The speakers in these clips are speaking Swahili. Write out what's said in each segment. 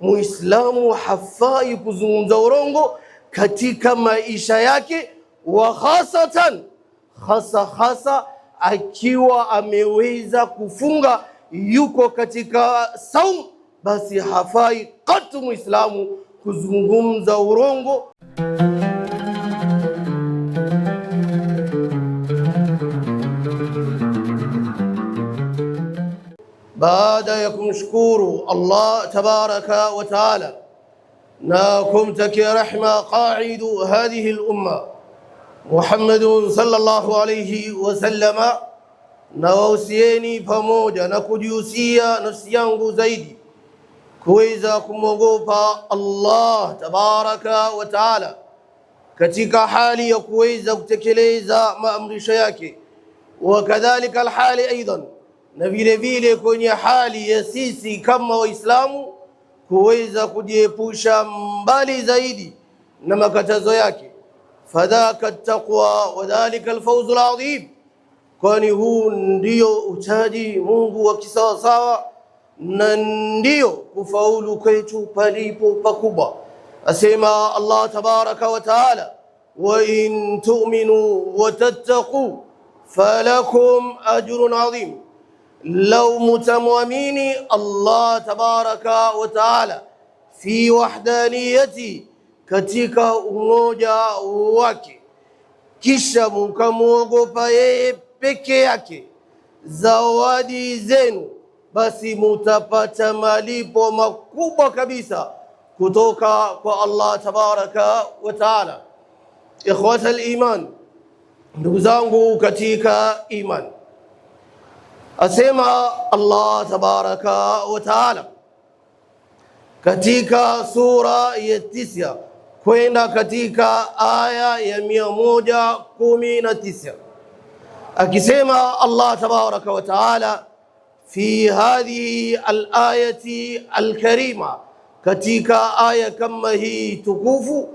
Muislamu hafai kuzungumza urongo katika maisha yake, wa hasa akiwa ameweza kufunga, yuko katika saum, basi hafai katu Muislamu kuzungumza urongo. Baada ya kumshukuru Allah tabaraka wa taala na kumtakia rehma qaidu hadhihi al-umma Muhammadun sallallahu alayhi wa sallama, na wausieni pamoja na kujihusia nafsi yangu zaidi kuweza kumwogopa Allah tabaraka wa taala katika hali ya kuweza kutekeleza maamrisho yake, wa kadhalika alhali aidan, na vile vile kwenye hali ya sisi kama Waislamu kuweza kujiepusha mbali zaidi na makatazo yake. Fadhaka taqwa wa dhalika alfawzul adhim, kwani huu ndio uchaji Mungu wa kisawasawa na ndio kufaulu kwetu palipo pakubwa. Asema Allah tabaraka wa taala, wa in tu'minu wa tattaqu falakum ajrun adhim. Lau mutamwamini Allah tabaraka wa taala fi wahdaniyati, katika umoja wake, kisha mkamwogopa yeye peke yake, zawadi zenu basi mutapata malipo makubwa kabisa kutoka kwa Allah tabaraka wa taala. Ikhwata al-iman, ndugu zangu katika iman, asema Allah tabaraka wa taala katika sura ya 9 kwenda katika aya ya 119, akisema Allah tabaraka wa taala fi hadhihi al-ayati al-karima, katika aya kama hii tukufu,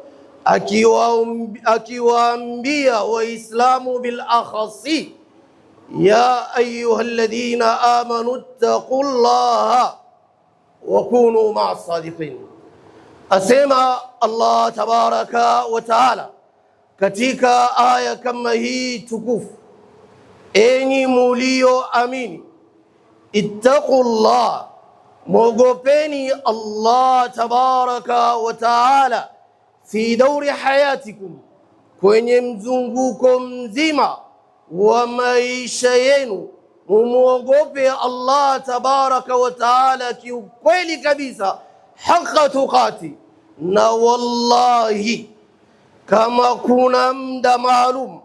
akiwaambia Waislamu bil akhasi, ya ayuha alladhina amanu ittaqullaha wa kunu ma'as sadiqin. Asema Allah tabaraka wa taala katika aya kama hii tukufu, enyi mulio amini, ittaqullah, mwogopeni Allah tabaraka wa taala, fi dawri hayatikum, kwenye mzunguko mzima wa maisha yenu, mumuogope Allah tabaraka wa taala kiukweli kabisa, haqqa tuqati. Na wallahi, kama kuna muda maalum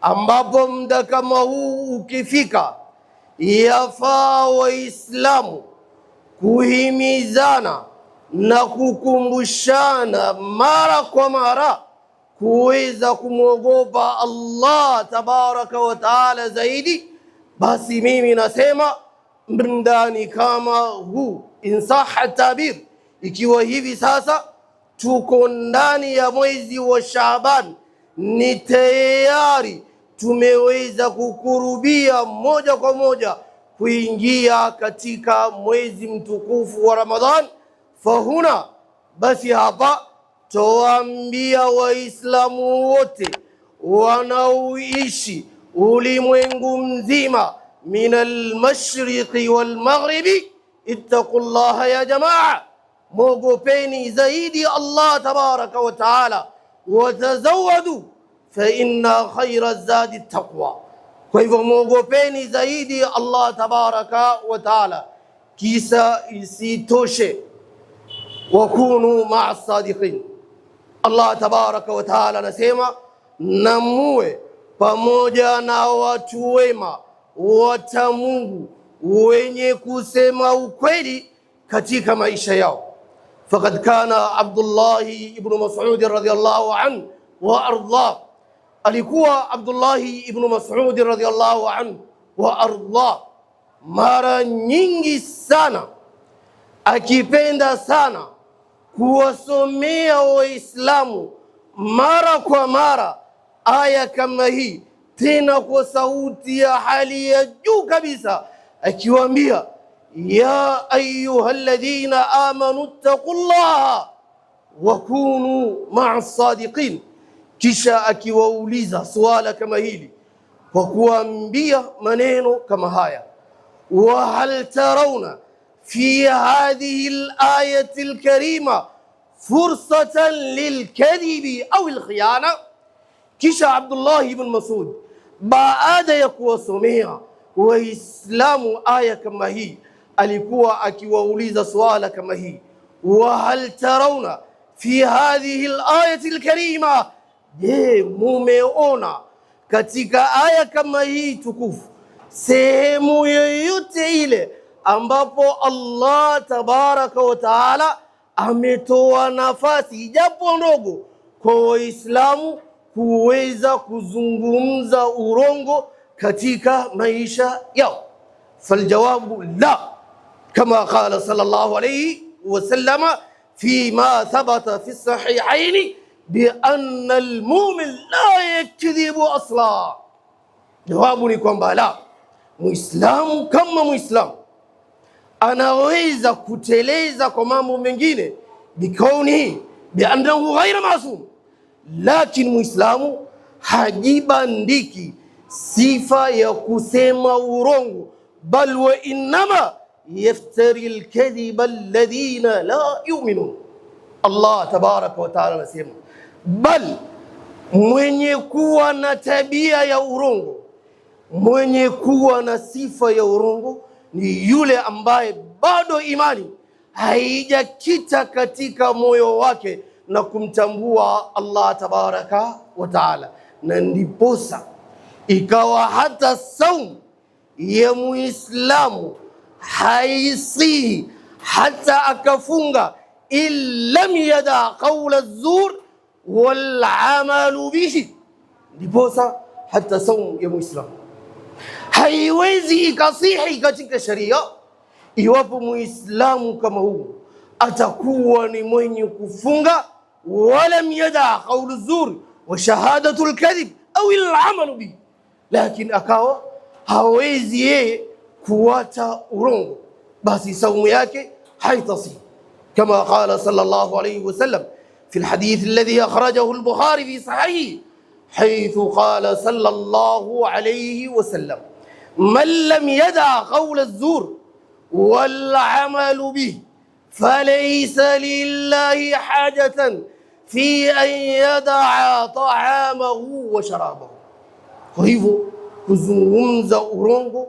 ambapo muda kama huu ukifika, yafaa Waislamu kuhimizana na kukumbushana mara kwa mara kuweza kumwogopa Allah tabaraka wa taala zaidi, basi mimi nasema mndani kama huu, insaha tabir, ikiwa hivi sasa tuko ndani ya mwezi wa Shaaban, ni tayari tumeweza kukurubia moja kwa moja kuingia katika mwezi mtukufu wa Ramadhan. Fahuna, basi hapa tuwaambia Waislamu wote wanaoishi ulimwengu mzima, min al-mashriqi wal-maghribi, ittaqullaha ya jamaa, mwogopeni zaidi Allah tabaraka wa taala, watazawadu fa inna khayra zadi taqwa. Kwa hivyo mwogopeni zaidi Allah tabaraka wa taala, kisa isitoshe, wakunu ma'a sadiqin. Allah tabaraka wa taala anasema, na muwe pamoja na watu wema wacha Mungu wenye kusema ukweli katika maisha yao. Faqad kana Abdullah ibn Mas'ud radhiyallahu anhu wa arda, alikuwa Abdullah ibn Mas'ud radhiyallahu anhu wa arda mara nyingi sana akipenda sana kuwasomea Waislamu mara kwa mara aya kama hii, tena kwa sauti ya hali ya juu kabisa, akiwaambia ya ayuha alladhina amanu ittaqullaha wa kunu ma'as sadiqin, kisha akiwauliza swala kama hili kwa kuambia maneno kama haya, wa hal tarawna fi hadhihi al-ayati al-karima fursatan lilkadhibi au alkhiyana. Kisha Abdullah ibn Mas'ud baada ya kuwasomea Waislamu aya kama hii alikuwa akiwauliza swala kama hii, wa hal tarawna fi hadhihi al-ayati al-karima, je, mumeona katika aya kama hii tukufu sehemu yoyote ile ambapo Allah tabaraka wa taala ametoa nafasi japo ndogo kwa Waislamu kuweza kuzungumza urongo katika maisha yao? Faljawabu la, kama qala sallallahu alayhi wasallam fima thabata fi sahihaini bi anna almu'min la yakdhibu asla. Jawabu ni kwamba la, Muislamu kama Muislamu anaweza kuteleza kwa mambo mengine bikauni biannahu ghaira masum, lakini Muislamu hajibandiki sifa ya kusema urongo, bal wa innama yaftari alkadhiba alladhina la yu'minun. Allah tabaraka wa taala anasema, bal mwenye kuwa na tabia ya urongo, mwenye kuwa na sifa ya urongo ni yule ambaye bado imani haijakita katika moyo wake na kumtambua Allah tabaraka wa taala. Na ndiposa ikawa hata saum ya Muislamu haisihi hata akafunga, illam yada qawla zur wal amalu bihi. Ndiposa hata saum ya Muislamu haiwezi ikasihi katika sharia iwapo Muislamu kama huu atakuwa ni mwenye kufunga walam yada qawlu zur wa shahadatu alkadhib au alamalu bihi, lakini akawa hawezi yeye kuacha urongo, basi saumu yake haitasihi. Kama qala sallallahu alayhi wasallam fi alhadith alladhi akhrajahu al-Bukhari fi sahihi haythu qala sallallahu alayhi wasallam, man lam yada qawla az-zur wal amalu bihi falaysa lillahi hajatan fi an yada'a ta'amahu wa sharabahu. Kwa hivyo kuzungumza urongo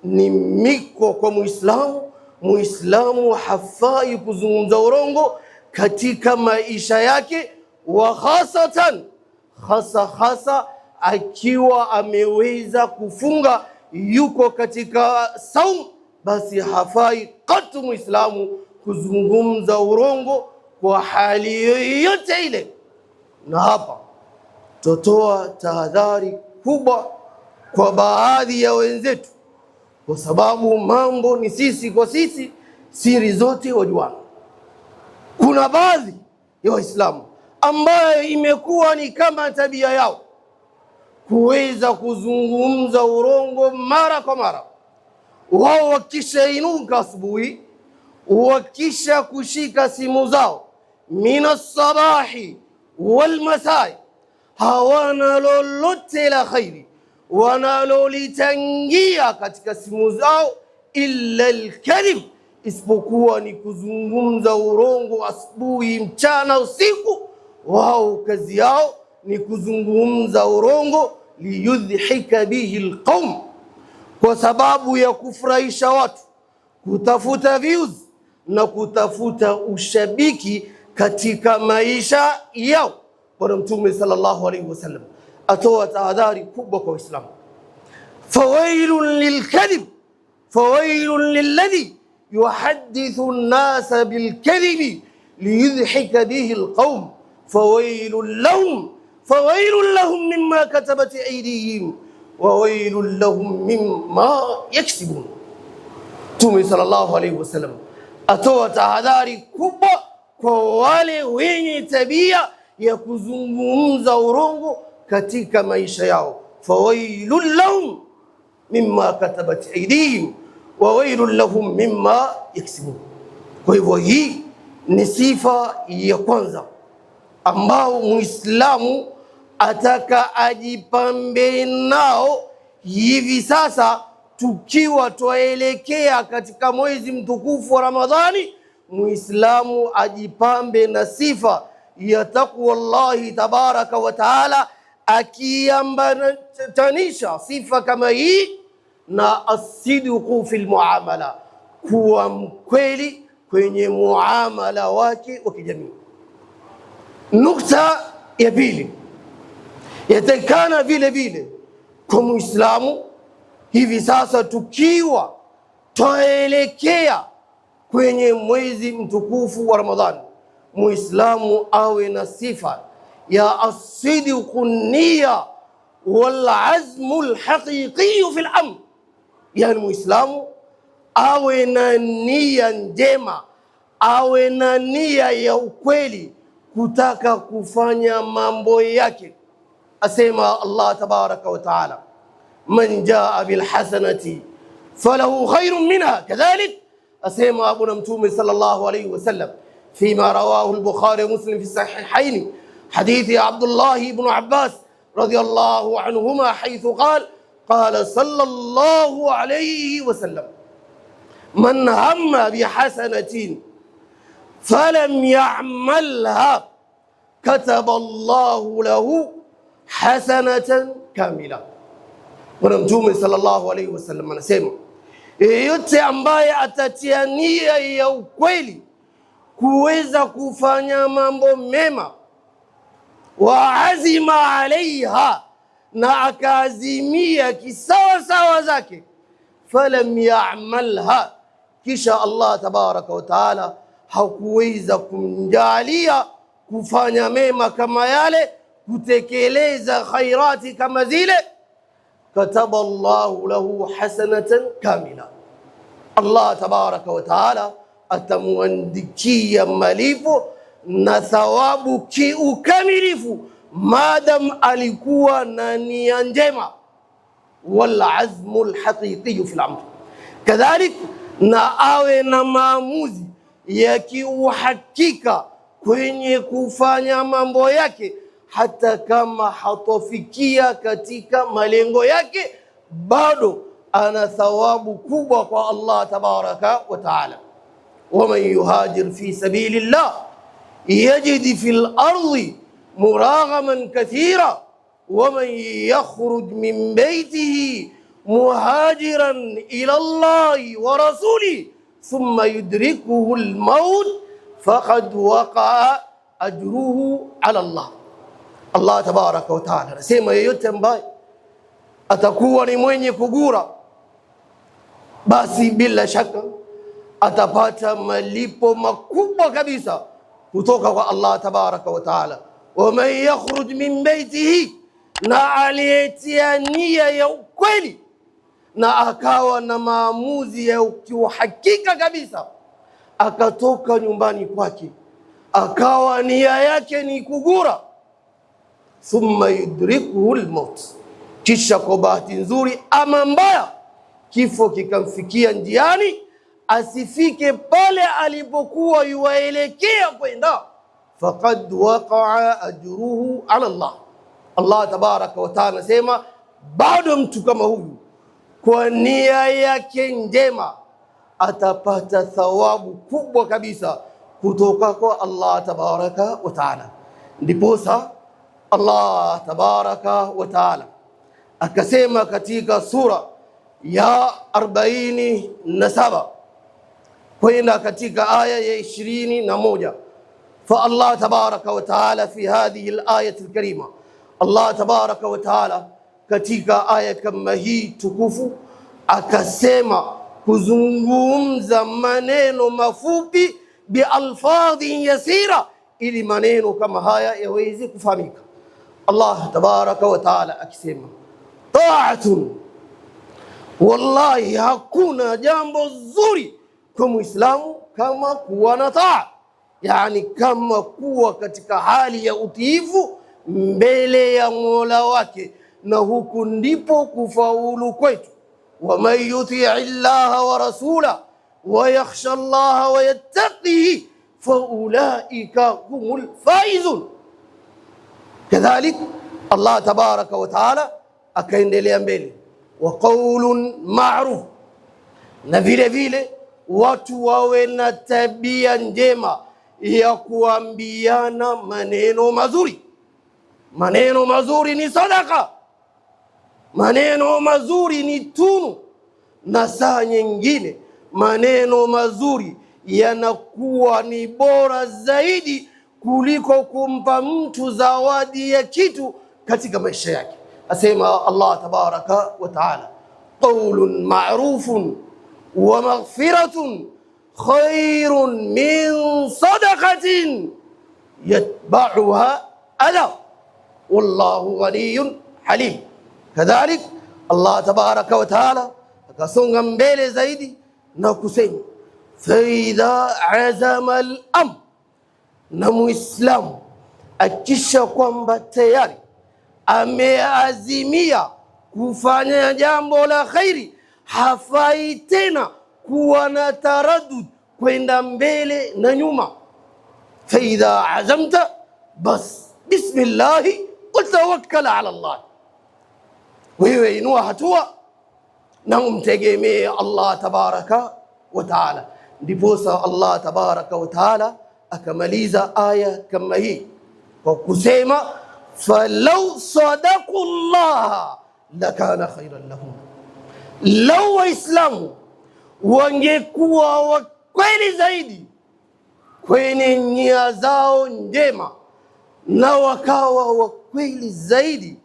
ni miko kwa Muislamu. Muislamu hafai kuzungumza urongo katika maisha yake, wa hasa akiwa ameweza kufunga, yuko katika saum, basi hafai katu Muislamu kuzungumza urongo kwa hali yoyote ile. Na hapa tutoa tahadhari kubwa kwa baadhi ya wenzetu, kwa sababu mambo ni sisi kwa sisi, siri zote wajuana. Kuna baadhi ya Waislamu ambayo imekuwa ni kama tabia yao kuweza kuzungumza urongo mara kwa mara. Wao wakisha inuka asubuhi, wakisha kushika simu zao mina sabahi wal masai, hawana lolote la khairi wanalolitangia katika simu zao illa alkadhib, isipokuwa ni kuzungumza urongo asubuhi, mchana, usiku. Wao kazi yao ni kuzungumza urongo, liyudhhika bihi alqaum, kwa sababu ya kufurahisha watu, kutafuta views na kutafuta ushabiki katika maisha yao. Bwana Mtume sallallahu alayhi wasallam atoa tahadhari kubwa kwa Waislamu, fawailun lilkadhib, fawailun lilladhi yuhaddithu an-nasa bilkadhibi liyudhhika bihi alqawm fawailun lahum mimma katabat aydihim wa wailun lahum mimma yaksibun. Mtume sallallahu alayhi wasallam atoa tahadhari kubwa kwa wale wenye tabia ya kuzungumza urongo katika maisha yao. Fawailun lahum mimma katabat aydihim wa wailul lahum mimma yaksibun. Kwa hivyo hii ni sifa ya kwanza ambao Muislamu ataka ajipambe nao hivi sasa, tukiwa tuelekea katika mwezi mtukufu wa Ramadhani. Muislamu ajipambe na sifa ya taqwa Allahi tabaraka wa taala, akiambatanisha sifa kama hii na as-sidqu fil muamala, kuwa mkweli kwenye muamala wake wa kijamii. Nukta ya pili, yatakana vile vile kwa Muislamu hivi sasa tukiwa tuelekea kwenye mwezi mtukufu wa Ramadhani, Muislamu awe na sifa ya as-sidqu niyya wal azmu al-haqiqi fi al-amr. Yani Muislamu awe na nia njema, awe na nia ya ukweli kutaka kufanya mambo yake. Asema Allah tabaraka wa taala, man jaa bil hasanati falahu khairun minha. Kadhalik asema Abuna Mtume sallallahu alayhi wasallam fima rawahu al-Bukhari wa Muslim fi sahihayn, hadithi Abdullah ibn Abbas radiyallahu anhuma, haythu qala qala sallallahu alayhi wasallam, man hamma bi hasanatin falam ya'malha kataba Allahu lahu hasanatan kamila. Bwana Mtume sallallahu alayhi wasallam anasema, yeyote ambaye atatia nia ya ukweli kuweza kufanya mambo mema, wa azima alaiha, na akaazimia kisawa sawa zake, falam ya'malha, kisha Allah tabaraka wa taala hakuweza kumjalia kufanya mema kama yale, kutekeleza khairati kama zile, kataba Allahu lahu hasanatan kamila, Allah tabaraka wa taala atamuandikia malipo na thawabu kiukamilifu, madam alikuwa na nia njema. Wal azmu alhaqiqi fi al-amr, kadhalik na awe na maamuzi ya kiuhakika kwenye kufanya mambo yake, hata kama hatofikia katika malengo yake, bado ana thawabu kubwa kwa Allah tabaraka wa taala. Waman yuhajir fi sabilillah yajid fil ardi muraghaman kathira waman yakhruj min baytihi muhajiran ila Allahi wa rasulihi thumma yudrikuhu al-maut faqad waqa'a ajruhu ala Allah. Allah tabaraka wa taala anasema, yeyote ambaye atakuwa ni mwenye kugura, basi bila shaka atapata malipo makubwa kabisa kutoka kwa Allah tabaraka wa taala. Wa man yakhruj min baytihi, na aliyetia nia ya ukweli na akawa na maamuzi ya uhakika kabisa, akatoka nyumbani kwake akawa nia yake ni kugura, thumma yudrikuhu al-maut, kisha kwa bahati nzuri ama mbaya kifo kikamfikia njiani, asifike pale alipokuwa yuwaelekea kwenda, faqad waqa'a ajruhu ala Allah. Allah tabaraka wa taala anasema, bado mtu kama huyu kwa nia yake njema atapata thawabu kubwa kabisa kutoka kwa Allah tabaraka wa taala. Ndiposa Allah tabaraka wa taala akasema katika sura ya 47 kwenda katika aya ya 21, fa Allah tabaraka wa taala fi hadhihi al-ayati al-karima, Allah tabaraka wa taala katika aya kama hii tukufu akasema kuzungumza maneno mafupi bi alfadhi yasira, ili maneno kama haya yaweze kufahamika. Allah tabaraka wa taala akisema, ta'atun, wallahi hakuna jambo zuri kwa Muislamu kama kuwa na taa, yani kama kuwa katika hali ya utiifu mbele ya Mola wake, na huku ndipo kufaulu kwetu. ومن يطع الله ورسوله ويخشى الله ويتقيه فأولئك هم الفائزون. كذلك الله تبارك وتعالى akaendelea mbele, wa qaulun ma'ruf, na vile vile watu wawe na tabia njema ya kuambiana maneno mazuri. Maneno mazuri ni sadaka, maneno mazuri ni tunu, na saa nyingine maneno mazuri yanakuwa ni bora zaidi kuliko kumpa mtu zawadi ya kitu katika maisha yake. Asema Allah tabaraka wa taala, qaulun ma'rufun wa maghfiratun khairun min sadaqatin yatba'uha adha wallahu ghaniyyun halim. Kadhalik Allah tabaraka wa taala akasonga mbele zaidi na kusema, fa idha azama al-amr, na muislamu akisha kwamba tayari ameazimia kufanya jambo la khairi, hafai tena kuwa na taraddud kwenda mbele na nyuma. Fa idha azamta bas bismillah wa tawakkal ala Allah, wewe inua hatua na umtegemee Allah tabaraka wa taala. Ndiposa Allah tabaraka wa taala akamaliza aya kama hii kwa kusema, falau sadaku llaha lakana khairan lahum, lau waislamu wangekuwa wakweli zaidi kwenye nia zao njema na wakawa wakweli zaidi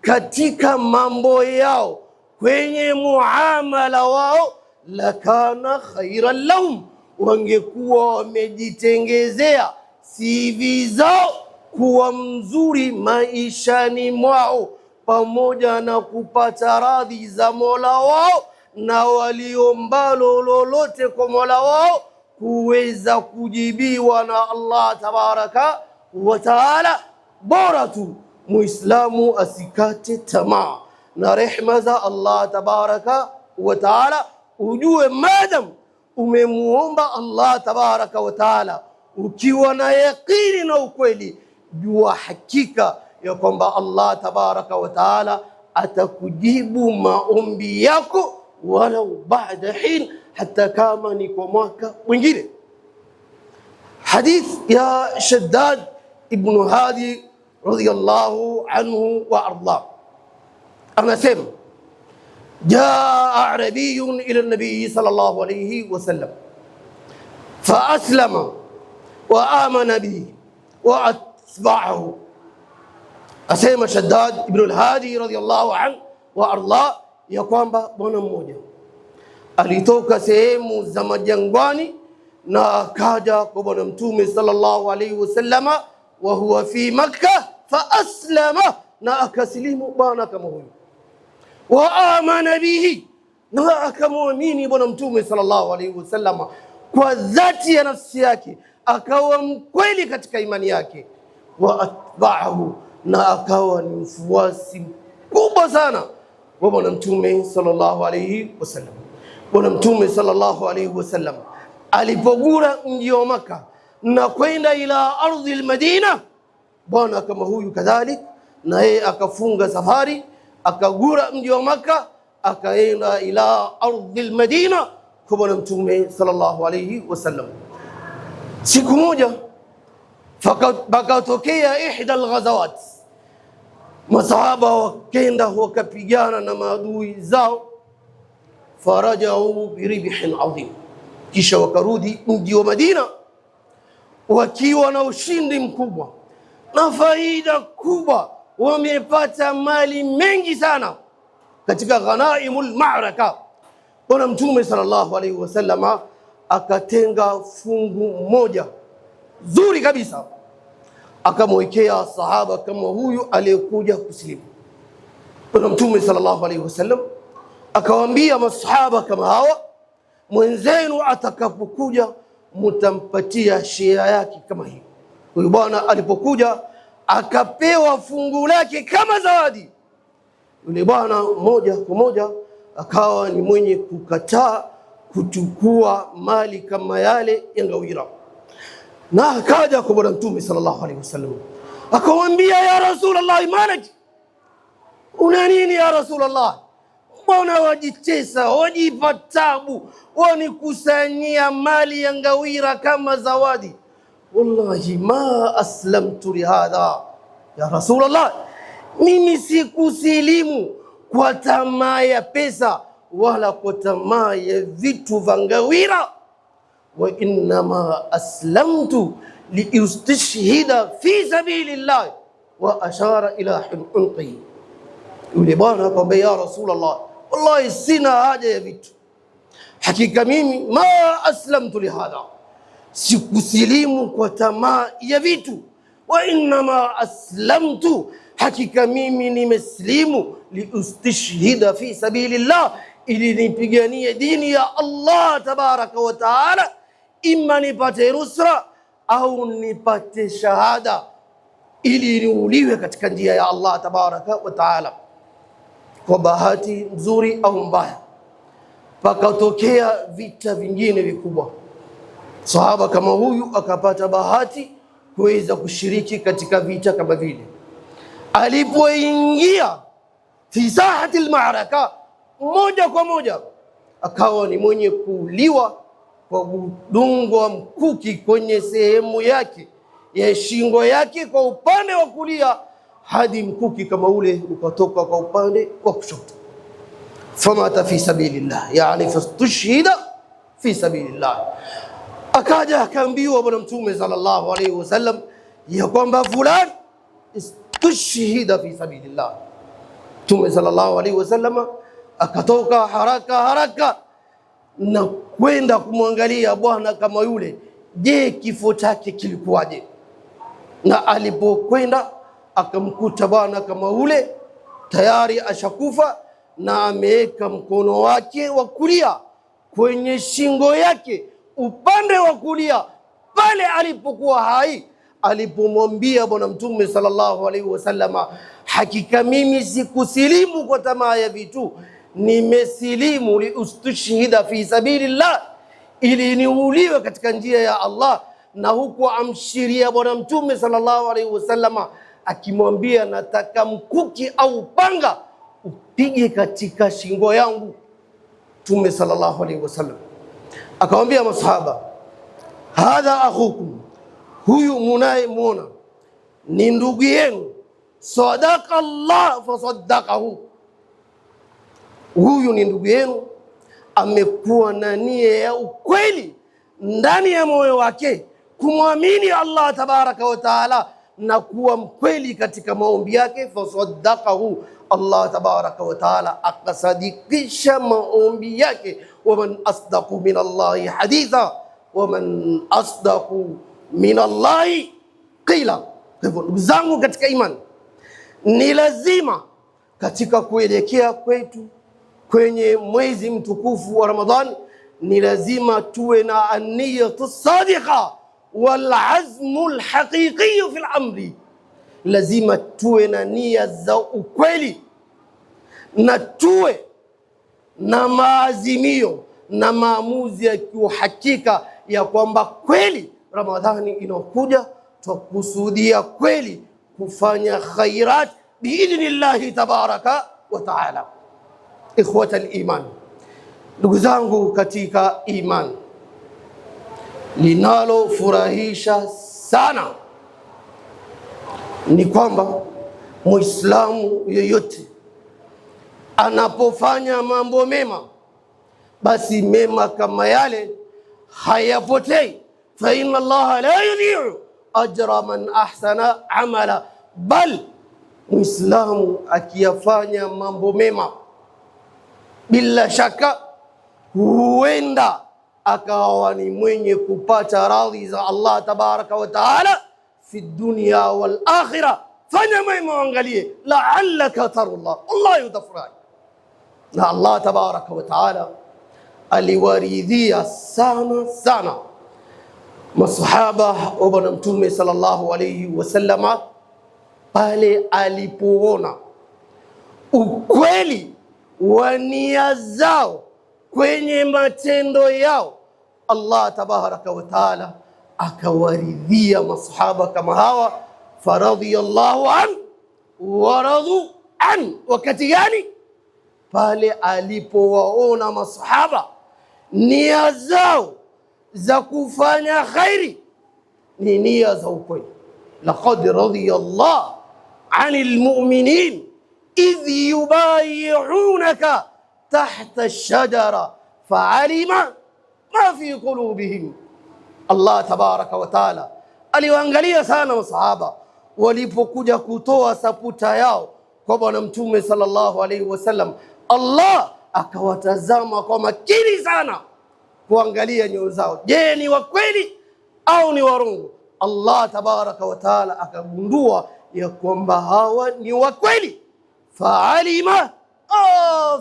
katika mambo yao, kwenye muamala wao, lakana khairan lahum, wangekuwa wamejitengezea CV zao kuwa mzuri maishani mwao, pamoja na kupata radhi za Mola wao, na waliombalo lolote kwa Mola wao kuweza kujibiwa na Allah tabaraka wa taala. Bora tu muislamu asikate tamaa na rehma za Allah tabaraka wa taala. Ujue madam umemuomba Allah tabaraka wa taala ukiwa na yakini na ukweli, jua hakika ya kwamba Allah tabaraka wa taala atakujibu maombi yako, walau baada hin, hata kama ni kwa mwaka mwingine. Hadith ya Shaddad ibn Hadi radiyallahu anhu wa arda, anasema jaa arabiyun ila nabii sallallahu alayhi wasallam fa aslama wa amana bihi wa atba'ahu. Asema Shaddad ibn al-Hadi radiyallahu anhu wa arda ya kwamba bwana mmoja alitoka sehemu za majangwani na akaja kwa bwana mtume sallallahu alayhi wasallama wa huwa fi Makkah fa aslama, na akasilimu bwana kama huyo, wa amana bihi, na akamwamini bwana mtume sallallahu alayhi wasallama kwa dhati ya nafsi yake, akawa mkweli katika imani yake, wa atba'ahu, na akawa ni mfuasi mkubwa sana wa bwana mtume sallallahu alayhi wasallam. Bwana mtume sallallahu alayhi wasallam alipogura mji wa Makkah na kwenda ila ardhi al-Madina, bwana kama huyu kadhalik na yeye akafunga safari, akagura mji wa Makkah, akaenda ila ardhi al-Madina kwa bwana mtume sallallahu alayhi wasallam. Siku moja pakatokea ihda al-ghazawat, masahaba wakenda wakapigana na maadui zao, farajau biribhin adhim, kisha wakarudi mji wa Madina wakiwa na ushindi mkubwa na faida kubwa, wamepata mali mengi sana katika ghanaimul ma'raka. Bwana mtume sallallahu alayhi wasallam akatenga fungu moja zuri kabisa, akamwekea sahaba kama huyu aliyekuja kusilimu. Bwana mtume sallallahu alayhi wasallam akawaambia masahaba kama hawa, mwenzenu atakapokuja mtampatia share yake kama hiyo. Huyu bwana alipokuja akapewa fungu lake kama zawadi. Yule bwana moja kwa moja akawa ni mwenye kukataa kuchukua mali kama yale ya ngawira. Na akaja kwa Bwana Mtume sallallahu alaihi wasallam akamwambia, ya Rasulullah, malaki, una nini ya Rasulullah? Mbona wajitesa, wajipa tabu, wanikusanyia mali ya ngawira kama zawadi? Wallahi ma aslamtu lihadha ya Rasulullah, mimi sikusilimu kwa tamaa ya pesa wala kwa tamaa ya vitu vya ngawira, wa innama aslamtu liustashhida fi sabilillah, wa ashara ila unqi. Yule bwana akamwambia, ya Rasulullah, wallahi sina haja ya vitu, hakika mimi ma aslamtu lihadha, sikusilimu kwa tamaa ya vitu, wa innama aslamtu, hakika mimi nimeslimu liustashhida fi sabilillah, ili nipiganie dini ya Allah tabaraka wa taala, ima nipate nusra au nipate shahada, ili niuliwe katika njia ya Allah tabaraka wa taala. Kwa bahati nzuri au mbaya, pakatokea vita vingine vikubwa. Sahaba kama huyu akapata bahati kuweza kushiriki katika vita kama vile. Alipoingia fi sahati al-ma'raka, moja kwa moja akawa ni mwenye kuuliwa kwa kudungwa mkuki kwenye sehemu yake ya shingo yake kwa upande wa kulia, hadi mkuki kama ule ukatoka kwa upande wa kushoto. Famata fi sabilillah, yani fastushhida fi sabilillah. Akaja akaambiwa Bwana Mtume sallallahu alaihi wasallam ya kwamba fulani istushhida fi sabilillah. Mtume sallallahu alaihi wasallam akatoka haraka na kwenda kumwangalia bwana kama yule, je, kifo chake kilikuwaje? Na alipokwenda akamkuta bwana kama ule tayari ashakufa, na ameweka mkono wake wa kulia kwenye shingo yake upande wa kulia pale alipokuwa hai. Alipomwambia Bwana Mtume sallallahu alaihi wasallama, hakika mimi sikusilimu kwa tamaa ya vitu, nimesilimu liustashhida fi sabilillah, ili niuliwe katika njia ya Allah. Na huku amshiria Bwana Mtume sallallahu alaihi wasallama akimwambia, nataka mkuki au panga upige katika shingo yangu. Mtume sallallahu alaihi wasallam akamwambia masahaba, hadha akhukum, huyu munayemuona ni ndugu yenu, sadaqa Allah fasaddaqahu, huyu ni ndugu yenu, amekuwa na nia ya ukweli ndani ya moyo wake kumwamini Allah tabaraka wa taala na kuwa mkweli katika maombi yake. Fasaddaqahu, Allah tabaraka wa taala akasadikisha maombi yake. Waman asdaqu min Allahi haditha waman asdaqu min Allahi qila. Kwa hivyo ndugu zangu katika imani, ni lazima katika kuelekea kwetu kwenye mwezi mtukufu wa Ramadhani, ni lazima tuwe na an-niyatu sadiqa wal azmu al-haqiqi fi al-amri. Lazima tuwe na nia za ukweli na tuwe na maazimio na maamuzi ya kiuhakika ya kwamba kweli Ramadhani inakuja, tukusudia kweli kufanya khairat biidhnillahi tabaraka wa taala. Ikhwata al-iman, ndugu zangu katika iman, linalofurahisha sana ni kwamba Muislamu yoyote anapofanya mambo mema, basi mema kama yale hayapotei. Fa inna Allaha la yudhi'u ajra man ahsana amala, bal Muislamu akiyafanya mambo mema, bila shaka huenda akawa ni mwenye kupata radhi za Allah tabaraka wa taala fi dunya wal akhirah. Fanya mema, angalie la'allaka tarda, Allah yutafurahi. Na Allah tabaraka wa taala aliwaridhia sana masahaba wa Bwana Mtume sallallahu alayhi wasallama pale alipoona ukweli wa nia zao kwenye matendo yao, Allah tabaraka wa taala akawaridhia masahaba kama hawa. Faradhiyallahu an wa radu an. Wakati gani? Pale alipowaona masahaba nia zao za kufanya khairi ni nia za ukweli. Laqad radiyallahu anil mu'minin idh yubayi'unaka tahta ash-shajara fa'alima ma fi qulubihim. Allah tabaraka wa taala aliwaangalia sana masahaba walipokuja kutoa saputa yao kwa Bwana Mtume sallallahu alaihi wasallam. Allah akawatazama kwa makini sana kuangalia nyoyo zao. Je, ni wa kweli au ni warongo? Allah tabaraka wa taala akagundua ya kwamba hawa ni wa kweli. Fa'alima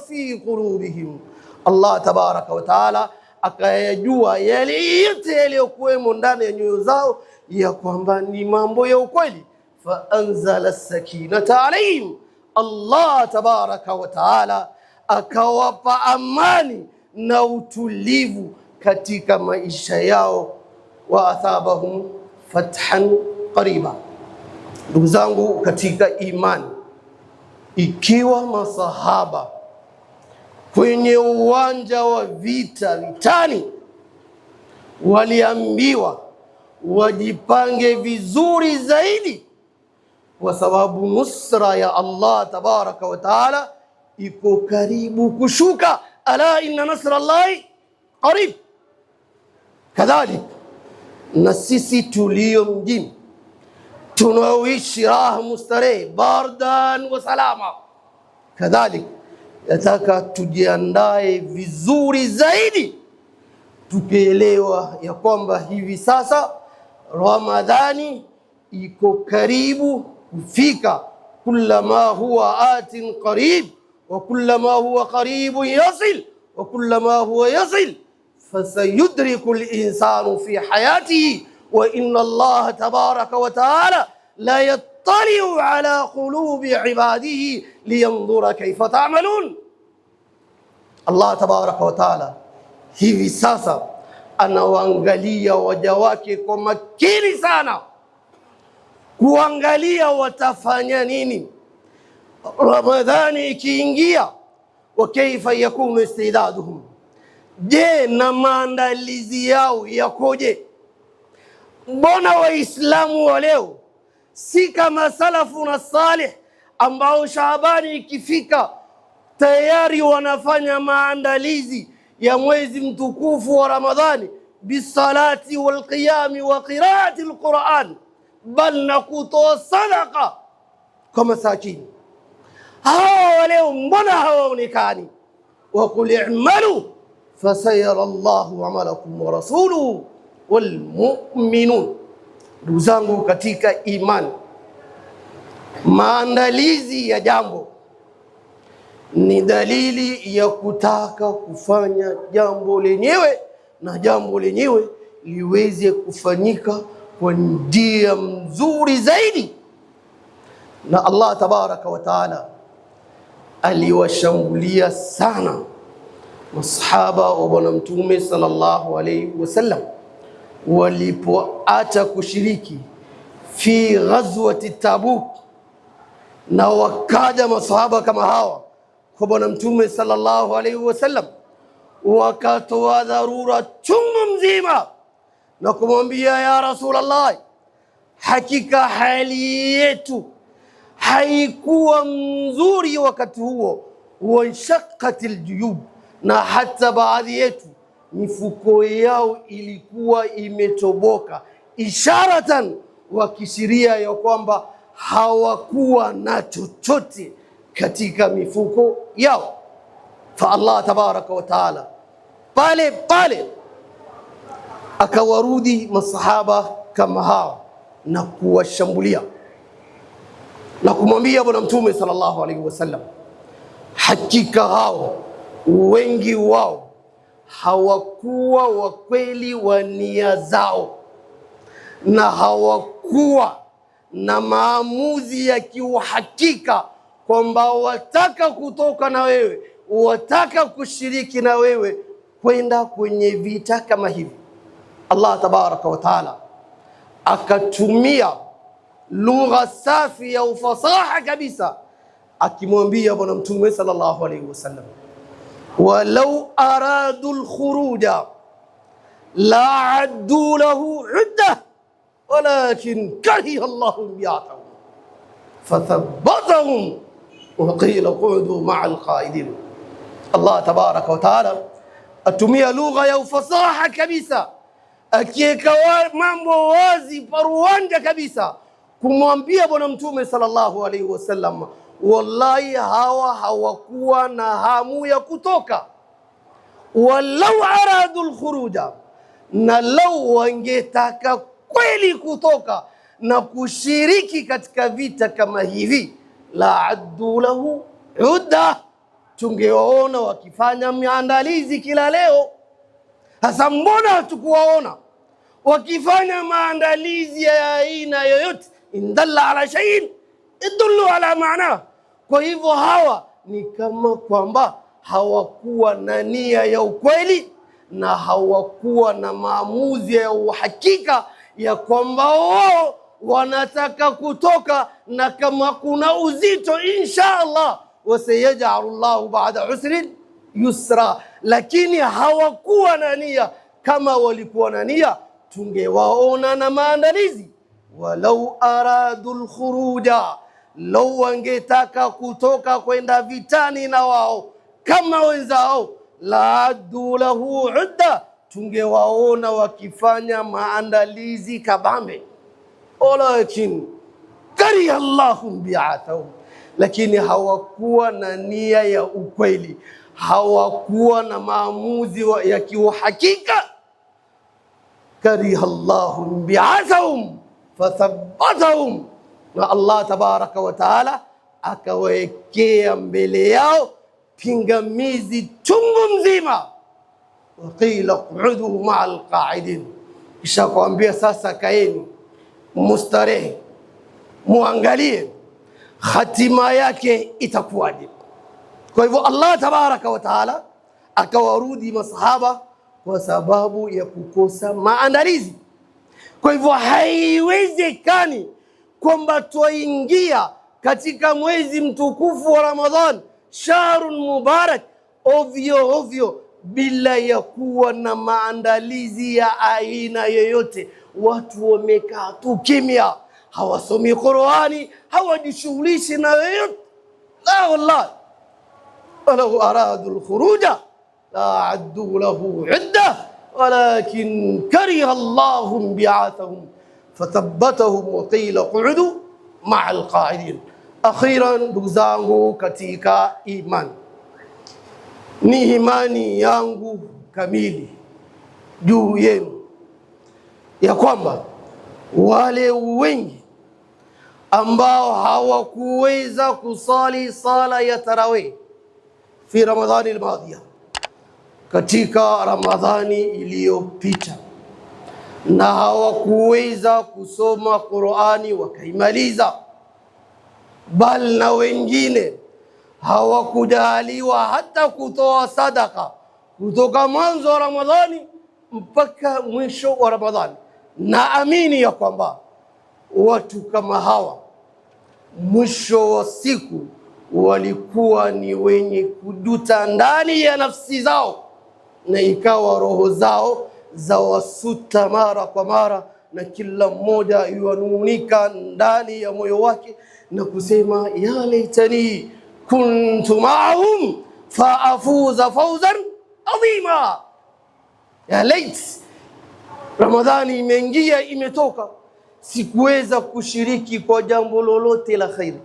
fi qulubihim. Allah tabaraka wa taala akayajua yale yote yaliyokuwemo ndani ya nyoyo zao ya kwamba ni mambo ya ukweli. Fa anzala as-sakinata alayhim. Allah tabaraka wa taala akawapa amani na utulivu katika maisha yao. Wa athabahum fathan qariba. Ndugu zangu katika imani, ikiwa masahaba kwenye uwanja wa vitani waliambiwa wajipange vizuri zaidi, kwa sababu nusra ya Allah tabaraka wa taala iko karibu kushuka. Ala inna nasra Allahi qarib. Kadhalik na sisi tulio mjini tunaoishi raha mustarehe, bardan wa salama, kadhalik yataka tujiandae vizuri zaidi, tukielewa ya kwamba hivi sasa Ramadhani iko karibu kufika. Kullama huwa atin qarib wa kullama huwa qaribun yasil wa kullama huwa yasil fasayudriku al-insanu fi hayatihi wa inna Allah tabaraka wa taala la yattali'u ala qulubi ibadihi liyanzura kayfa ta'malun. Allah tabaraka wa taala hivi sasa anawaangalia waja wake kwa makini sana, kuangalia watafanya nini Ramadhani ikiingia. Wa kaifa yakunu istidaduhum, je, na maandalizi yao yakoje? Mbona waislamu wa leo si kama salafu na salih ambao Shaabani ikifika tayari wanafanya maandalizi ya mwezi mtukufu wa Ramadhani bisalati wal qiyami wa qiraati alquran, bal na kutoa sadaqa kwa masakini. Hawa leo mbona hawaonekani? Wa qul i'malu fasayara Allahu amalakum wa rasuluhu wal mu'minun. Ndugu zangu katika imani, maandalizi ya jambo ni dalili ya kutaka kufanya jambo lenyewe, na jambo lenyewe liweze kufanyika kwa njia nzuri zaidi. Na Allah tabaraka wa taala aliwashambulia sana masahaba wa Bwana Mtume sallallahu alayhi wasallam walipoacha kushiriki fi ghazwati Tabuk, na wakaja masahaba kama hawa kwa Bwana Mtume sallallahu alayhi wasallam wakatoa dharura chungu mzima na kumwambia, ya Rasulullah, hakika hali yetu haikuwa mzuri wakati huo, wanshaqatil juyub, na hata baadhi yetu mifuko yao ilikuwa imetoboka, isharatan wakishiria ya kwamba hawakuwa na chochote katika mifuko yao. Fa Allah tabaraka wa taala pale pale akawarudi masahaba kama hao na kuwashambulia na kumwambia Bwana Mtume sallallahu alaihi wasallam, hakika hao wengi wao hawakuwa wa kweli wa nia zao, na hawakuwa na maamuzi ya kiuhakika kwamba wataka kutoka na wewe wataka kushiriki na wewe kwenda kwenye vita kama hivi. Allah tabaraka wa taala akatumia lugha safi ya ufasaha kabisa, akimwambia bwana mtume sallallahu alayhi wasallam, walau aradu alkhuruja la addu lahu udda walakin kariha Allahu bi'athahum fathabbatahum wa qila qudu ma'a alqa'idin. Allah tabaraka wa taala atumia lugha ya ufasaha kabisa, akiweka mambo wazi paruanja kabisa, kumwambia bwana mtume sallallahu alayhi wasallam, wallahi hawa hawakuwa na hamu ya kutoka. Walau aradu alkhuruja, na lau wangetaka kweli kutoka na kushiriki katika vita kama hivi, la addu lahu udda, tungewaona wakifanya maandalizi kila leo. Hasa mbona hatukuwaona wakifanya maandalizi ya aina yoyote? Indalla ala shay'in idullu ala maana. Kwa hivyo hawa ni kama kwamba hawakuwa na nia ya ukweli na hawakuwa na maamuzi ya uhakika ya kwamba wao wanataka kutoka, na kama kuna uzito insha Allah wasayaj'alu Allahu ba'da usrin yusra. Lakini hawakuwa na nia. Kama walikuwa na nia tungewaona na maandalizi. Walau aradu alkhuruja, lau wangetaka kutoka kwenda vitani na wao kama wenzao, la addu lahu udda, tungewaona wakifanya maandalizi kabambe. Walakin kariha Allahu bi'athahum, lakini hawakuwa na nia ya ukweli, hawakuwa na maamuzi ya kiuhakika. Kariha Allahu bi'athahum fathabbatahum, na Allah tabaraka wa taala akawekea mbele yao pingamizi chungu mzima. Waqila qudu ma'a alqa'idin, kisha kuambia sasa kaeni mustarehe, muangalie hatima yake itakuwaje. Kwa hivyo Allah tabaraka wa taala akawarudi masahaba kwa sababu ya kukosa maandalizi. Kwa hivyo haiwezekani kwamba tuingia katika mwezi mtukufu wa Ramadhan, shahrun mubarak, ovyo ovyo bila ya kuwa na maandalizi ya aina yoyote. Watu wamekaa tu kimya, hawasomi Qur'ani, hawajishughulishi na yoyote. La wallahi, walau aradu alkhuruja la addu lahu udda walakin kariha Allahu bi'athahum fathabbatahum wa qila qudu ma'a alqa'idin. Akhiran, ndugu zangu katika imani, ni imani yangu kamili juu yenu ya kwamba wale wengi ambao hawakuweza kusali sala ya tarawih fi Ramadhani al-madhiya, katika Ramadhani iliyopita, na hawakuweza kusoma Qur'ani wakaimaliza, bal na wengine hawakujaliwa hata kutoa sadaka kutoka mwanzo wa Ramadhani mpaka mwisho wa Ramadhani. Na amini ya kwamba watu kama hawa mwisho wa siku walikuwa ni wenye kujuta ndani ya nafsi zao, na ikawa roho zao za wasuta mara kwa mara, na kila mmoja yuanunika ndani ya moyo wake na kusema ya laitani kuntu ma'ahum faafuza fawzan adhima. Ya lait, Ramadhani imeingia, imetoka, sikuweza kushiriki kwa jambo lolote la khairi.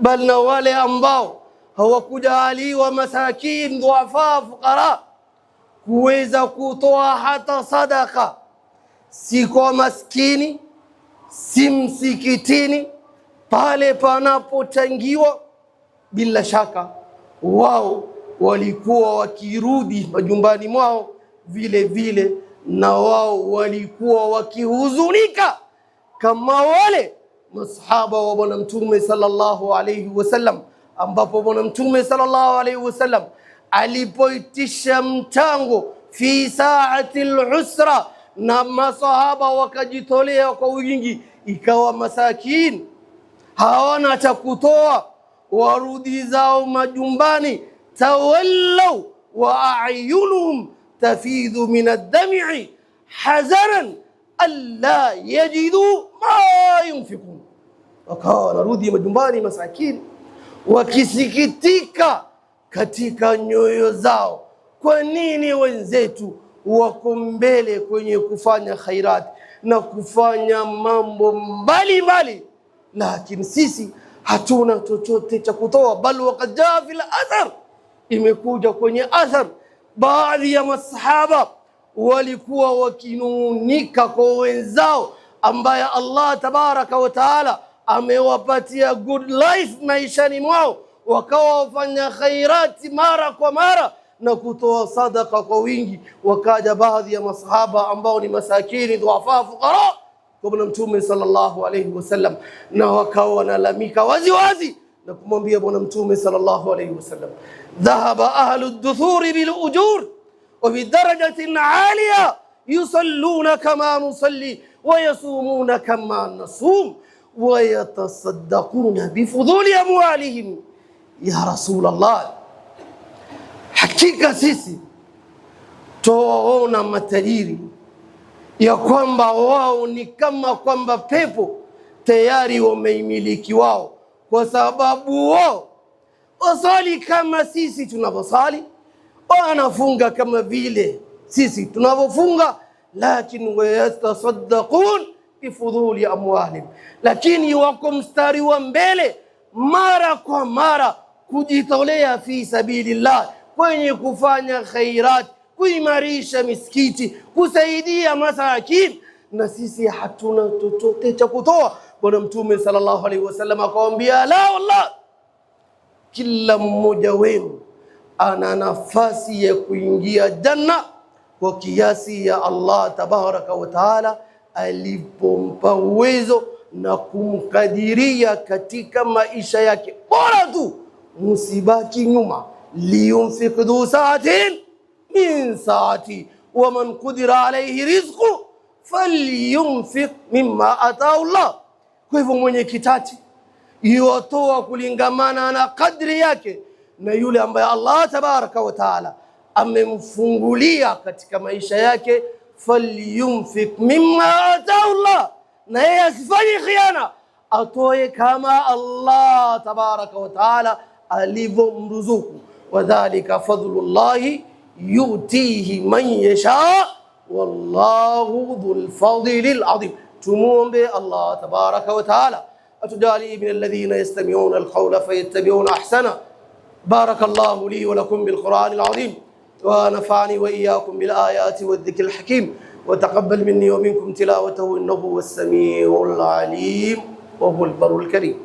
Bali na wale ambao hawakujaliwa masakin, dhuafa, fuqara, kuweza kutoa hata sadaka, si kwa maskini, si msikitini, pale panapochangiwa, bila shaka wao walikuwa wakirudi majumbani mwao vile vile, na wao walikuwa wakihuzunika kama wale masahaba wa Bwana Mtume sallallahu alayhi wasallam, ambapo Bwana Mtume sallallahu alayhi wasallam alipoitisha mchango fi saati al-usra, na masahaba wakajitolea kwa wingi, ikawa masakin hawana cha kutoa, warudi zao majumbani, tawallau wa a'yunuhum tafidhu min ad-dam'i hazanan alla yajidu ma yunfikun. Wakawa wanarudi majumbani masakin wakisikitika katika nyoyo zao, kwa nini wenzetu wako mbele kwenye kufanya khairat na kufanya mambo mbalimbali, lakini sisi hatuna chochote cha kutoa. Bal waqad jaa fil athar, imekuja kwenye athar, baadhi ya masahaba walikuwa wakinunika kwa wenzao ambaye Allah tabaraka wa taala amewapatia good life maishani mwao, wakawa wafanya khairati mara kwa mara na kutoa sadaka kwa wingi. Wakaja baadhi ya masahaba ambao ni masakini, dhuafa, fuqara kwa Bwana Mtume sallallahu alayhi wasallam, na wakawa wanalamika wazi wazi na kumwambia Bwana Mtume sallallahu alayhi wasallam, dhahaba ahlu ad-duthuri bil ujur wa bi darajatin 'aliya yusalluna kama nusalli wa yasumuna kama nasum wa yatasaddaquna bi fuduli amwalihim ya Rasulullah. Hakika sisi tuwaona matajiri ya kwamba wao ni kama kwamba pepo tayari wameimiliki wao, kwa sababu wao wasali kama sisi tunavyosali, wanafunga kama vile sisi tunavyofunga, lakini wayatasaddaqun bifudhuli amwalihim, lakini wako mstari wa mbele mara kwa mara kujitolea fi sabilillah, kwenye kufanya khairat, kuimarisha misikiti, kusaidia masakin, na sisi hatuna chochote cha kutoa. Bwana Mtume sallallahu alaihi wasallam akamwambia, la wallah, kila mmoja wenu ana nafasi ya kuingia janna kwa kiasi ya Allah tabaraka wa taala alipompa uwezo na kumkadiria katika maisha yake. Bora tu musibaki nyuma, liyunfiq dhu sa'atin min sa'ati wa man qudira alayhi rizqu falyunfiq mimma ataahu Allah. Kwa hivyo mwenye kitati yotoa kulingamana na kadri yake, na yule ambaye Allah tabaraka wa taala amemfungulia katika maisha yake, falyunfiq mimma ataahu Allah, na yeye asifanye khiana, atoe kama Allah tabaraka wa taala alivyomruzuku. Wadhalika fadlullahi yutihi man yasha wallahu dhul fadlil azim. Tumuombe Allah tabaraka wa taala atujali min alladhina yastami'una alqawla fayattabi'una ahsana. Barakallahu li wa lakum bil Qur'anil azim wa nafa'ani wa iyyakum bil ayati wad dhikril hakim wa taqabbal minni wa minkum tilawatahu innahu was sami'ul alim wa huwal barrul karim.